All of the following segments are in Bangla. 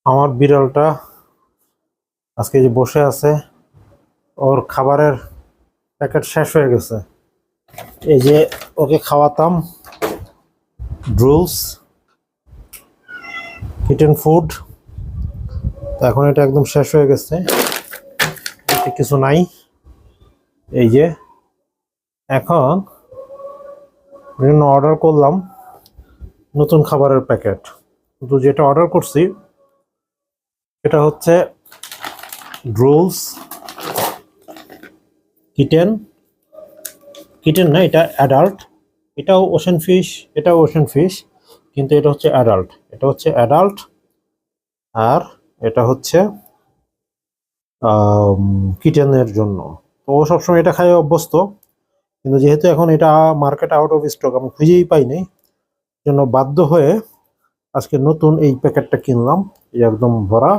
আমার বিড়ালটা আজকে যে বসে আছে, ওর খাবারের প্যাকেট শেষ হয়ে গেছে। এই যে ওকে খাওয়াতাম ড্রুলস কিটেন ফুড, তো এখন এটা একদম শেষ হয়ে গেছে, এতে কিছু নাই। এই যে এখন বিভিন্ন অর্ডার করলাম নতুন খাবারের প্যাকেট, কিন্তু যেটা অর্ডার করছি এটা হচ্ছে ড্রুলস কিটেন কিটেন না, এটা অ্যাডাল্ট। এটাও ওশেন ফিশ, এটাও ওশেন ফিশ, কিন্তু এটা হচ্ছে অ্যাডাল্ট। এটা হচ্ছে অ্যাডাল্ট, আর এটা হচ্ছে কিটেনের জন্য। তো ও সবসময় এটা খাই অভ্যস্ত, কিন্তু যেহেতু এখন এটা মার্কেট আউট অফ স্টক, আমি খুঁজেই পাইনি, জন্য বাধ্য হয়ে আজকে নতুন এই প্যাকেটটা কিনলাম। এই একদম ভরা,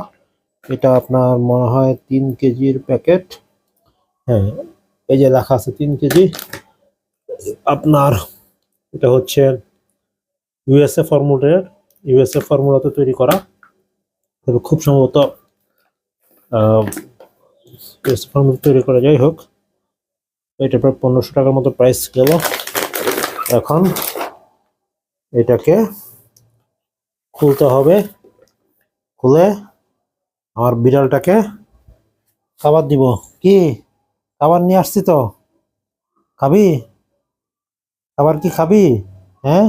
এটা আপনার মনে হয় 3 কেজির প্যাকেট। হ্যাঁ, এই যে লেখা আছে 3 কেজি। আপনার এটা হচ্ছে ইউএসএ ফর্মুলাতে তৈরি করা, তবে খুব সম্ভবত ইউএসএ ফর্মুলা তৈরি করা। যাই হোক, এটা প্রায় 1500 টাকার মতো প্রাইস গেল। এখন এটাকে খুলতে হবে, খুলে আমার বিড়ালটাকে খাবার দিব। কি খাবার নিয়ে আসছি তো, খাবি? খাবার কি খাবি? হ্যাঁ,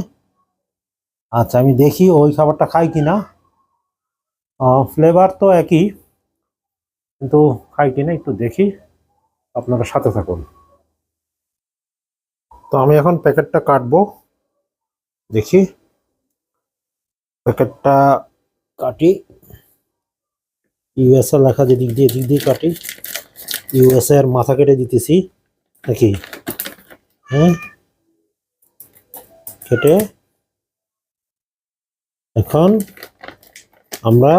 আচ্ছা, আমি দেখি ওই খাবারটা খাই কিনা। ফ্লেভার তো একই, কিন্তু খাই কিনা একটু দেখি, আপনারা সাথে থাকুন। তো আমি এখন প্যাকেটটা কাটবো, দেখি প্যাকেটটা কাটি। ইউএসএ লেখা যে দিক দিয়ে কাটি, ইউএসএ এর মাথা কেটে দিতেছি নাকি? হ্যাঁ, কেটে এখন আমরা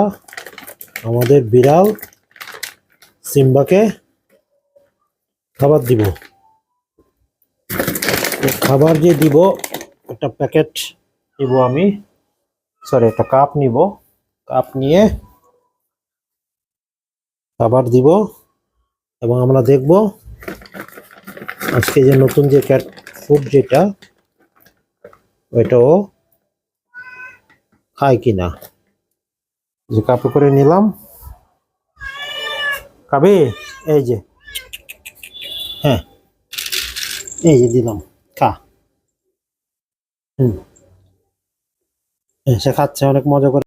আমাদের বিড়াল সিম্বাকে খাবার দিব। খাবার যে দিব, একটা প্যাকেট নিব আমি, সরি একটা কাপ নিব। কাপ নিয়ে খাবার দিব, এবং আমরা দেখব আজকে যে নতুন যে ক্যাট ফুড যেটা, ওইটাও খায় কিনা। যে কাপে করে নিলাম, খাবে? এই যে, হ্যাঁ, এই যে দিলাম, খা। সে খাচ্ছে অনেক মজা করে।